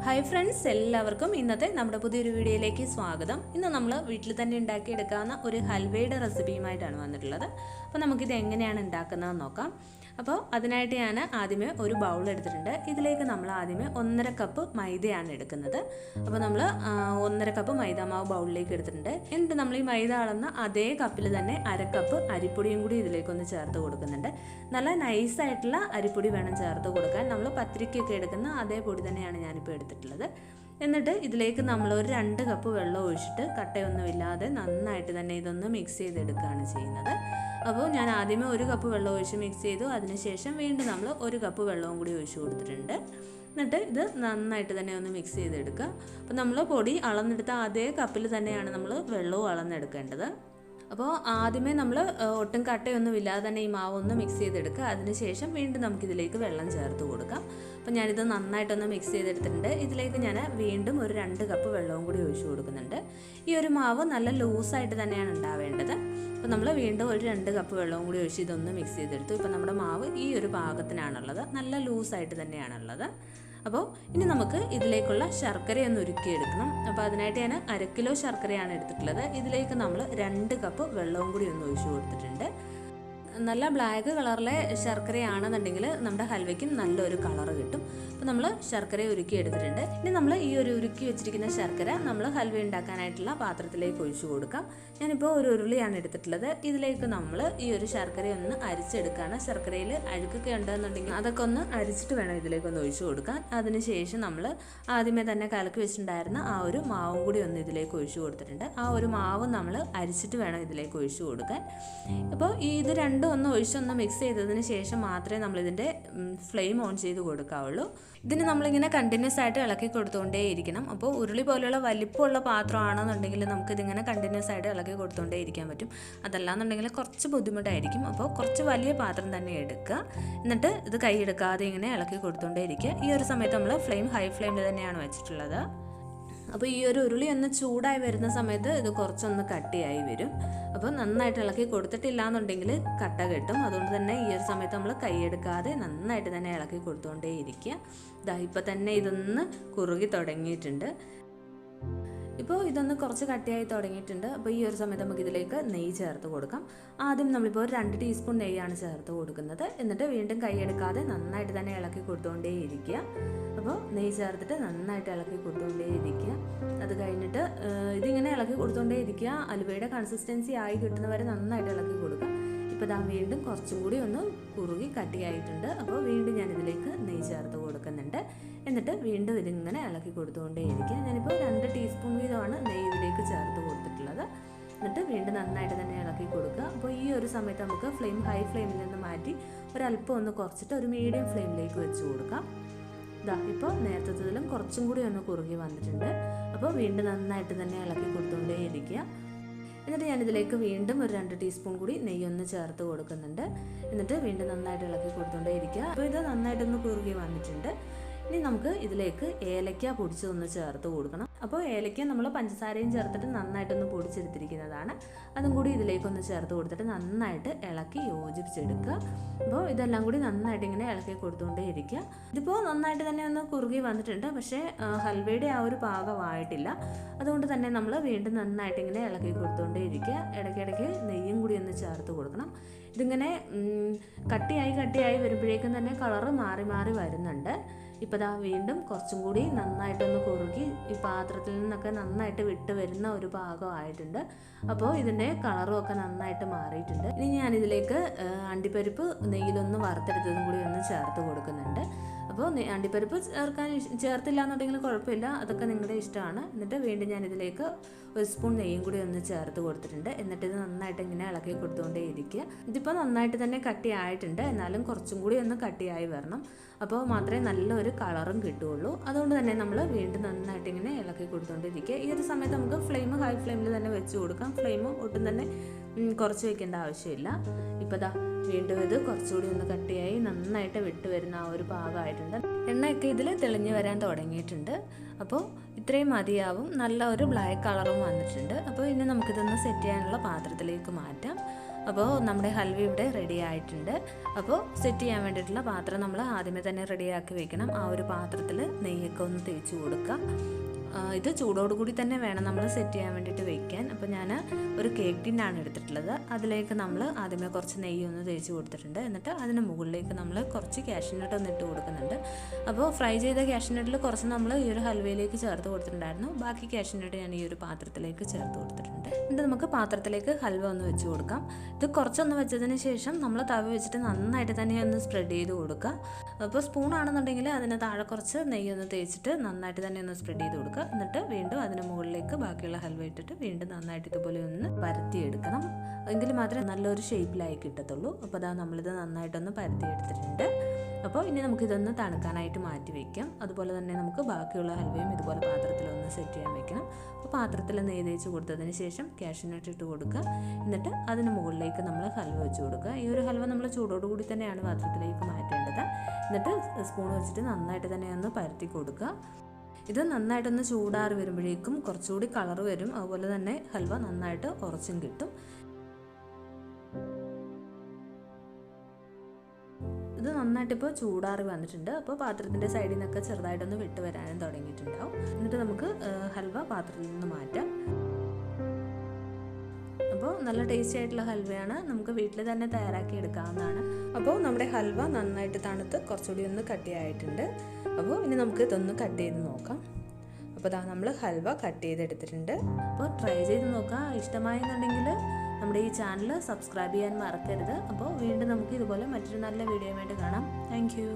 Hi friends, എല്ലാവർക്കും ഇന്നത്തെ നമ്മുടെ പുതിയൊരു വീഡിയോയിലേക്ക് സ്വാഗതം. ഇന്ന് നമ്മൾ വീട്ടിൽ തന്നെ ഉണ്ടാക്കിയെടുക്കാവുന്ന ഒരു ഹൽവയുടെ റെസിപ്പിയുമായിട്ടാണ് വന്നിട്ടുള്ളത്. അപ്പോൾ നമുക്കിത് എങ്ങനെയാണ് ഉണ്ടാക്കുന്നതെന്ന് നോക്കാം. അപ്പോൾ അതിനായിട്ട് ഞാൻ ആദ്യമേ ഒരു ബൗൾ എടുത്തിട്ടുണ്ട്. ഇതിലേക്ക് നമ്മൾ ആദ്യമേ 1.5 കപ്പ് മൈദയാണ് എടുക്കുന്നത്. അപ്പോൾ നമ്മൾ 1.5 കപ്പ് മൈദ മാവ് ബൗളിലേക്ക് എടുത്തിട്ടുണ്ട്. എന്നിട്ട് നമ്മൾ ഈ മൈദ അളന്ന അതേ കപ്പിൽ തന്നെ 1/2 കപ്പ് അരിപ്പൊടിയും കൂടി ഇതിലേക്കൊന്ന് ചേർത്ത് കൊടുക്കുന്നുണ്ട്. നല്ല നൈസായിട്ടുള്ള അരിപ്പൊടി വേണം ചേർത്ത് കൊടുക്കാൻ. നമ്മൾ പത്തിരിക്കൊക്കെ എടുക്കുന്ന അതേ പൊടി തന്നെയാണ് ഞാനിപ്പോൾ എടുത്തിട്ടുള്ളത്. എന്നിട്ട് ഇതിലേക്ക് നമ്മൾ ഒരു 2 കപ്പ് വെള്ളം ഒഴിച്ചിട്ട് കട്ടയൊന്നുമില്ലാതെ നന്നായിട്ട് തന്നെ ഇതൊന്ന് മിക്സ് ചെയ്തെടുക്കുകയാണ് ചെയ്യുന്നത്. അപ്പോൾ ഞാൻ ആദ്യമേ 1 കപ്പ് വെള്ളം ഒഴിച്ച് മിക്സ് ചെയ്തു. അതിനുശേഷം വീണ്ടും നമ്മൾ 1 കപ്പ് വെള്ളവും കൂടി ഒഴിച്ച് കൊടുത്തിട്ടുണ്ട്. എന്നിട്ട് ഇത് നന്നായിട്ട് തന്നെ ഒന്ന് മിക്സ് ചെയ്തെടുക്കുക. അപ്പോൾ നമ്മൾ പൊടി അളന്നെടുത്ത അതേ കപ്പിൽ തന്നെയാണ് നമ്മൾ വെള്ളവും അളന്നെടുക്കേണ്ടത്. അപ്പോൾ ആദ്യമേ നമ്മൾ ഒട്ടും കട്ടയൊന്നും ഇല്ലാതെ തന്നെ ഈ മാവ് ഒന്ന് മിക്സ് ചെയ്തെടുക്കുക. അതിനുശേഷം വീണ്ടും നമുക്കിതിലേക്ക് വെള്ളം ചേർത്ത് കൊടുക്കാം. അപ്പോൾ ഞാനിത് നന്നായിട്ടൊന്ന് മിക്സ് ചെയ്തെടുത്തിട്ടുണ്ട്. ഇതിലേക്ക് ഞാൻ വീണ്ടും ഒരു 2 കപ്പ് വെള്ളവും കൂടി ഒഴിച്ച് കൊടുക്കുന്നുണ്ട്. ഈ ഒരു മാവ് നല്ല ലൂസായിട്ട് തന്നെയാണ് ഉണ്ടാവേണ്ടത്. അപ്പോൾ നമ്മൾ വീണ്ടും ഒരു 2 കപ്പ് വെള്ളവും കൂടി ഒഴിച്ച് ഇതൊന്ന് മിക്സ് ചെയ്തെടുത്തു. ഇപ്പോൾ നമ്മുടെ മാവ് ഈ ഒരു പാകത്തിനാണുള്ളത്, നല്ല ലൂസായിട്ട് തന്നെയാണുള്ളത്. അപ്പോൾ ഇനി നമുക്ക് ഇതിലേക്കുള്ള ശർക്കരയൊന്ന് ഉരുക്കിയെടുക്കണം. അപ്പോൾ അതിനായിട്ട് ഞാൻ 1 കിലോ ശർക്കരയാണ് എടുത്തിട്ടുള്ളത്. ഇതിലേക്ക് നമ്മൾ 2 കപ്പ് വെള്ളവും കൂടി ഒന്ന് ഒഴിച്ച് കൊടുത്തിട്ടുണ്ട്. നല്ല ബ്ലാക്ക് കളറിലെ ശർക്കരയാണെന്നുണ്ടെങ്കിൽ നമ്മുടെ ഹൽവയ്ക്കും നല്ലൊരു കളറ് കിട്ടും. അപ്പോൾ നമ്മൾ ശർക്കര ഉരുക്കി എടുത്തിട്ടുണ്ട്. ഇനി നമ്മൾ ഈ ഒരു ഉരുക്കി വെച്ചിരിക്കുന്ന ശർക്കര നമ്മൾ ഹൽവ ഉണ്ടാക്കാനായിട്ടുള്ള പാത്രത്തിലേക്ക് ഒഴിച്ചു കൊടുക്കാം. ഞാനിപ്പോൾ ഒരു ഉരുളിയാണ് എടുത്തിട്ടുള്ളത്. ഇതിലേക്ക് നമ്മൾ ഈ ഒരു ശർക്കരയൊന്ന് അരിച്ചെടുക്കുകയാണ്. ശർക്കരയിൽ അഴുക്കൊക്കെ ഉണ്ടെന്നുണ്ടെങ്കിൽ അതൊക്കെ ഒന്ന് അരിച്ചിട്ട് വേണം ഇതിലേക്കൊന്ന് ഒഴിച്ചു കൊടുക്കാൻ. അതിനുശേഷം നമ്മൾ ആദ്യമേ തന്നെ കലക്കി വെച്ചിട്ടുണ്ടായിരുന്ന ആ ഒരു മാവും കൂടി ഒന്ന് ഇതിലേക്ക് ഒഴിച്ചു കൊടുത്തിട്ടുണ്ട്. ആ ഒരു മാവ് നമ്മൾ അരിച്ചിട്ട് വേണം ഇതിലേക്ക് ഒഴിച്ചു കൊടുക്കാൻ. അപ്പോൾ ഇത് രണ്ടും ഒന്ന് ഒഴിച്ചൊന്ന് മിക്സ് ചെയ്തതിന് ശേഷം മാത്രമേ നമ്മളിതിൻ്റെ ഫ്ലെയിം ഓൺ ചെയ്ത് കൊടുക്കാവുള്ളൂ. ഇതിന് നമ്മളിങ്ങനെ കണ്ടിന്യൂസ് ആയിട്ട് ഇളക്കി കൊടുത്തുകൊണ്ടേ ഇരിക്കണം. അപ്പോൾ ഉരുളി പോലെയുള്ള വലിപ്പമുള്ള പാത്രമാണെന്നുണ്ടെങ്കിൽ നമുക്കിതിങ്ങനെ കണ്ടിന്യൂസ് ആയിട്ട് ഇളക്കി കൊടുത്തുകൊണ്ടേ ഇരിക്കാൻ പറ്റും. അതല്ലാന്നുണ്ടെങ്കിൽ കുറച്ച് ബുദ്ധിമുട്ടായിരിക്കും. അപ്പോൾ കുറച്ച് വലിയ പാത്രം തന്നെ എടുക്കുക. എന്നിട്ട് ഇത് കൈയെടുക്കാതെ ഇങ്ങനെ ഇളക്കി കൊടുത്തുകൊണ്ടേ ഇരിക്കുക. ഈ ഒരു സമയത്ത് നമ്മൾ ഫ്ലെയിം ഹൈ ഫ്ലെയിമിൽ തന്നെയാണ് വെച്ചിട്ടുള്ളത്. അപ്പോൾ ഈ ഒരു ഉരുളി ഒന്ന് ചൂടായി വരുന്ന സമയത്ത് ഇത് കുറച്ചൊന്ന് കട്ടിയായി വരും. അപ്പോൾ നന്നായിട്ട് ഇളക്കി കൊടുത്തിട്ടില്ല എന്നുണ്ടെങ്കിൽ കട്ട കെട്ടും. അതുകൊണ്ട് തന്നെ ഈ ഒരു സമയത്ത് നമ്മൾ കൈയെടുക്കാതെ നന്നായിട്ട് തന്നെ ഇളക്കി കൊടുത്തുകൊണ്ടേ ഇരിക്കുക. ഇപ്പോൾ തന്നെ ഇതൊന്ന് കുറുകി തുടങ്ങിയിട്ടുണ്ട്. ഇപ്പോൾ ഇതൊന്ന് കുറച്ച് കട്ടിയായി തുടങ്ങിയിട്ടുണ്ട്. അപ്പോൾ ഈ ഒരു സമയത്ത് നമുക്ക് ഇതിലേക്ക് നെയ്യ് ചേർത്ത് കൊടുക്കാം. ആദ്യം നമ്മളിപ്പോൾ ഒരു 2 ടീസ്പൂൺ നെയ്യാണ് ചേർത്ത് കൊടുക്കുന്നത്. എന്നിട്ട് വീണ്ടും കൈയെടുക്കാതെ നന്നായിട്ട് തന്നെ ഇളക്കി കൊടുത്തുകൊണ്ടേ ഇരിക്കുക. അപ്പോൾ നെയ്യ് ചേർത്തിട്ട് നന്നായിട്ട് ഇളക്കി കൊടുത്തുകൊണ്ടേ ഇരിക്കുക. അത് കഴിഞ്ഞിട്ട് ഇതിങ്ങനെ ഇളക്കി കൊടുത്തുകൊണ്ടേ ഇരിക്കുക. അലുവയുടെ കൺസിസ്റ്റൻസി ആയി കിട്ടുന്നവരെ നന്നായിട്ട് ഇളക്കി കൊടുക്കുക. ഇപ്പോൾ ഇതാ വീണ്ടും കുറച്ചും കൂടി ഒന്ന് കുറുകി കട്ടിയായിട്ടുണ്ട്. അപ്പോൾ വീണ്ടും ഞാനിതിലേക്ക് നെയ്യ് ചേർത്ത് കൊടുക്കുന്നുണ്ട്. എന്നിട്ട് വീണ്ടും ഇതിങ്ങനെ ഇളക്കി കൊടുത്തുകൊണ്ടേ ഇരിക്കുക. ഞാനിപ്പോൾ 2 ടീസ്പൂൺ വീതമാണ് നെയ്യ് ഇതിലേക്ക് ചേർത്ത് കൊടുത്തിട്ടുള്ളത്. എന്നിട്ട് വീണ്ടും നന്നായിട്ട് തന്നെ ഇളക്കി കൊടുക്കുക. അപ്പോൾ ഈ ഒരു സമയത്ത് നമുക്ക് ഫ്ലെയിം ഹൈ ഫ്ലെയിമിൽ നിന്ന് മാറ്റി ഒരല്പം ഒന്ന് കുറച്ചിട്ട് ഒരു മീഡിയം ഫ്ലെയിമിലേക്ക് വെച്ച് കൊടുക്കാം. ഇപ്പോൾ നേരത്തേതിലും കുറച്ചും കൂടി ഒന്ന് കുറുകി വന്നിട്ടുണ്ട്. അപ്പോൾ വീണ്ടും നന്നായിട്ട് തന്നെ ഇളക്കി കൊടുത്തുകൊണ്ടേ ഇരിക്കുക. എന്നിട്ട് ഞാനിതിലേക്ക് വീണ്ടും ഒരു 2 ടീസ്പൂൺ കൂടി നെയ്യൊന്ന് ചേർത്ത് കൊടുക്കുന്നുണ്ട്. എന്നിട്ട് വീണ്ടും നന്നായിട്ട് ഇളക്കി കൊടുത്തുകൊണ്ടേ ഇരിക്കുക. അപ്പോൾ ഇത് നന്നായിട്ടൊന്ന് കുറുകി വന്നിട്ടുണ്ട്. ഇനി നമുക്ക് ഇതിലേക്ക് ഏലക്ക പൊടിച്ചതൊന്ന് ചേർത്ത് കൊടുക്കണം. അപ്പോൾ ഏലക്ക നമ്മൾ പഞ്ചസാരയും ചേർത്തിട്ട് നന്നായിട്ടൊന്ന് പൊടിച്ചെടുത്തിരിക്കുന്നതാണ്. അതും കൂടി ഇതിലേക്കൊന്ന് ചേർത്ത് കൊടുത്തിട്ട് നന്നായിട്ട് ഇളക്കി യോജിപ്പിച്ചെടുക്കുക. അപ്പോൾ ഇതെല്ലാം കൂടി നന്നായിട്ട് ഇങ്ങനെ ഇളക്കി കൊടുത്തുകൊണ്ടേ ഇരിക്കുക. ഇതിപ്പോൾ നന്നായിട്ട് തന്നെ ഒന്ന് കുറുകി വന്നിട്ടുണ്ട്. പക്ഷേ ഹൽവയുടെ ആ ഒരു പാകമായിട്ടില്ല. അതുകൊണ്ട് തന്നെ നമ്മൾ വീണ്ടും നന്നായിട്ട് ഇങ്ങനെ ഇളക്കി കൊടുത്തുകൊണ്ടേ ഇരിക്കുക. ഇടയ്ക്കിടയ്ക്ക് നെയ്യും കൂടി ഒന്ന് ചേർത്ത് കൊടുക്കണം. ഇതിങ്ങനെ കട്ടിയായി വരുമ്പോഴേക്കും തന്നെ കളറ് മാറി മാറി വരുന്നുണ്ട്. ഇപ്പോൾ ദാ വീണ്ടും കുറച്ചും കൂടി നന്നായിട്ടൊന്ന് കുറുകി ഈ പാത്രത്തിൽ നിന്നൊക്കെ നന്നായിട്ട് വിട്ട് വരുന്ന ഒരു ഭാഗമായിട്ടുണ്ട്. അപ്പോൾ ഇതിൻ്റെ കളറും ഒക്കെ നന്നായിട്ട് മാറിയിട്ടുണ്ട്. ഇനി ഞാനിതിലേക്ക് അണ്ടിപ്പരിപ്പ് നെയ്യിലൊന്ന് വറുത്തെടുത്തതും കൂടി ഒന്ന് ചേർത്ത് കൊടുക്കുന്നുണ്ട്. അപ്പോൾ അണ്ടിപ്പരിപ്പ് ചേർത്തില്ല എന്നുണ്ടെങ്കിൽ കുഴപ്പമില്ല, അതൊക്കെ നിങ്ങളുടെ ഇഷ്ടമാണ്. എന്നിട്ട് വീണ്ടും ഞാനിതിലേക്ക് 1 സ്പൂൺ നെയ്യും കൂടി ഒന്ന് ചേർത്ത് കൊടുത്തിട്ടുണ്ട്. എന്നിട്ട് ഇത് നന്നായിട്ട് ഇങ്ങനെ ഇളക്കി കൊടുത്തുകൊണ്ടേ ഇരിക്കുക. ഇതിപ്പോൾ നന്നായിട്ട് തന്നെ കട്ടിയായിട്ടുണ്ട്. എന്നാലും കുറച്ചും കൂടി ഒന്ന് കട്ടിയായി വരണം. അപ്പോൾ മാത്രമേ നല്ലൊരു കളറും കിട്ടുകയുള്ളൂ. അതുകൊണ്ട് തന്നെ നമ്മൾ വീണ്ടും നന്നായിട്ട് ഇങ്ങനെ ഇളക്കി കൊടുത്തുകൊണ്ടിരിക്കുക. ഈ ഒരു സമയത്ത് നമുക്ക് ഫ്ലെയിം ഹൈ ഫ്ലെയിമിൽ തന്നെ വെച്ച് കൊടുക്കാം. ഫ്ലെയിം ഒട്ടും തന്നെ കുറച്ച് വയ്ക്കേണ്ട ആവശ്യമില്ല. ഇപ്പോൾ ദാ വീണ്ടും ഇത് കുറച്ചുകൂടി ഒന്ന് കട്ടിയായി നന്നായിട്ട് വിട്ട് വരുന്ന ആ ഒരു പാകമായിട്ടുണ്ട്. എണ്ണയൊക്കെ ഇതിൽ തെളിഞ്ഞ് വരാൻ തുടങ്ങിയിട്ടുണ്ട്. അപ്പോൾ ഇത്രയും മതിയാവും. നല്ല ഒരു ബ്ലാക്ക് കളറും വന്നിട്ടുണ്ട്. അപ്പോൾ ഇനി നമുക്കിതൊന്ന് സെറ്റ് ചെയ്യാനുള്ള പാത്രത്തിലേക്ക് മാറ്റാം. അപ്പോൾ നമ്മുടെ ഹൽവ ഇവിടെ റെഡി ആയിട്ടുണ്ട്. അപ്പോൾ സെറ്റ് ചെയ്യാൻ വേണ്ടിയിട്ടുള്ള പാത്രം നമ്മൾ ആദ്യമേ തന്നെ റെഡിയാക്കി വെക്കണം. ആ ഒരു പാത്രത്തിൽ നെയ്യൊക്കെ ഒന്ന് തേച്ച് കൊടുക്കുക. ഇത് ചൂടോടുകൂടി തന്നെ വേണം നമ്മൾ സെറ്റ് ചെയ്യാൻ വേണ്ടിയിട്ട് വെക്കാൻ. അപ്പോൾ ഞാൻ ഒരു കേക്ക് ടിന്നാണ് എടുത്തിട്ടുള്ളത്. അതിലേക്ക് നമ്മൾ ആദ്യമേ കുറച്ച് നെയ്യൊന്ന് തേച്ച് കൊടുത്തിട്ടുണ്ട്. എന്നിട്ട് അതിന് മുകളിലേക്ക് നമ്മൾ കുറച്ച് കാഷ്യൂനട്ട് ഒന്ന് ഇട്ട് കൊടുക്കുന്നുണ്ട്. അപ്പോൾ ഫ്രൈ ചെയ്ത കാഷ്യൂനട്ടിൽ കുറച്ച് നമ്മൾ ഈ ഒരു ഹൽവയിലേക്ക് ചേർത്ത് കൊടുത്തിട്ടുണ്ടായിരുന്നു. ബാക്കി കാഷ്യൂനട്ട് ഞാൻ ഈ ഒരു പാത്രത്തിലേക്ക് ചേർത്ത് കൊടുത്തിട്ടുണ്ട്. എന്നിട്ട് നമുക്ക് പാത്രത്തിലേക്ക് ഹൽവ ഒന്ന് വെച്ച് കൊടുക്കാം. ഇത് കുറച്ചൊന്ന് വെച്ചതിന് ശേഷം നമ്മൾ തവ വെച്ചിട്ട് നന്നായിട്ട് തന്നെ ഒന്ന് സ്പ്രെഡ് ചെയ്ത് കൊടുക്കുക. അപ്പോൾ സ്പൂണാണെന്നുണ്ടെങ്കിൽ അതിന് താഴെ കുറച്ച് നെയ്യൊന്ന് തേച്ചിട്ട് നന്നായിട്ട് തന്നെ ഒന്ന് സ്പ്രെഡ് ചെയ്ത് കൊടുക്കുക. എന്നിട്ട് വീണ്ടും അതിന് മുകളിലേക്ക് ബാക്കിയുള്ള ഹൽവ ഇട്ടിട്ട് വീണ്ടും നന്നായിട്ട് ഇതുപോലെ ഒന്ന് പരത്തിയെടുക്കണം. എങ്കിൽ മാത്രമേ നല്ലൊരു ഷേപ്പിലായി കിട്ടത്തുള്ളൂ. അപ്പോൾ അതാ നമ്മളിത് നന്നായിട്ടൊന്ന് പരത്തിയെടുത്തിട്ടുണ്ട്. അപ്പോൾ ഇനി നമുക്കിതൊന്ന് തണുക്കാനായിട്ട് മാറ്റി വയ്ക്കാം. അതുപോലെ തന്നെ നമുക്ക് ബാക്കിയുള്ള ഹൽവയും ഇതുപോലെ പാത്രത്തിലൊന്ന് സെറ്റ് ചെയ്യാൻ വെക്കണം. അപ്പോൾ പാത്രത്തിൽ നെയ്യ് തേച്ച് കൊടുത്തതിന് ശേഷം കാഷ്യൂനട്ട് ഇട്ട് കൊടുക്കുക. എന്നിട്ട് അതിന് മുകളിലേക്ക് നമ്മൾ ഹൽവ വെച്ച് കൊടുക്കുക. ഈ ഒരു ഹൽവ നമ്മൾ ചൂടോടുകൂടി തന്നെയാണ് പാത്രത്തിലേക്ക് മാറ്റേണ്ടത്. എന്നിട്ട് സ്പൂൺ വെച്ചിട്ട് നന്നായിട്ട് തന്നെ ഒന്ന് പരത്തി കൊടുക്കുക. ഇത് നന്നായിട്ടൊന്ന് ചൂടാറി വരുമ്പോഴേക്കും കുറച്ചുകൂടി കളർ വരും. അതുപോലെ തന്നെ ഹൽവ നന്നായിട്ട് ഉറച്ചും കിട്ടും. ഇത് നന്നായിട്ടിപ്പോൾ ചൂടാറി വന്നിട്ടുണ്ട്. അപ്പോൾ പാത്രത്തിൻ്റെ സൈഡിൽ നിന്നൊക്കെ ചെറുതായിട്ടൊന്ന് വിട്ട് വരാനും തുടങ്ങിയിട്ടുണ്ടാവും. എന്നിട്ട് നമുക്ക് ഹൽവ പാത്രത്തിൽ നിന്ന് മാറ്റാം. അപ്പോൾ നല്ല ടേസ്റ്റി ആയിട്ടുള്ള ഹൽവയാണ്. നമുക്ക് വീട്ടിൽ തന്നെ തയ്യാറാക്കി എടുക്കാവുന്നതാണ്. അപ്പോൾ നമ്മുടെ ഹൽവ നന്നായിട്ട് തണുത്ത് കുറച്ചുകൂടി ഒന്ന് കട്ടിയായിട്ടുണ്ട്. അപ്പോൾ ഇനി നമുക്ക് ഇതൊന്ന് കട്ട് ചെയ്ത് നോക്കാം. അപ്പോൾ ഇതാ നമ്മൾ ഹൽവ കട്ട് ചെയ്തെടുത്തിട്ടുണ്ട്. അപ്പോൾ ട്രൈ ചെയ്ത് നോക്കാം. ഇഷ്ടമായെന്നുണ്ടെങ്കിൽ നമ്മുടെ ഈ ചാനൽ സബ്സ്ക്രൈബ് ചെയ്യാൻ മറക്കരുത്. അപ്പോൾ വീണ്ടും നമുക്ക് ഇതുപോലെ മറ്റൊരു നല്ല വീഡിയോയുമായിട്ട് കാണാം. Thank you.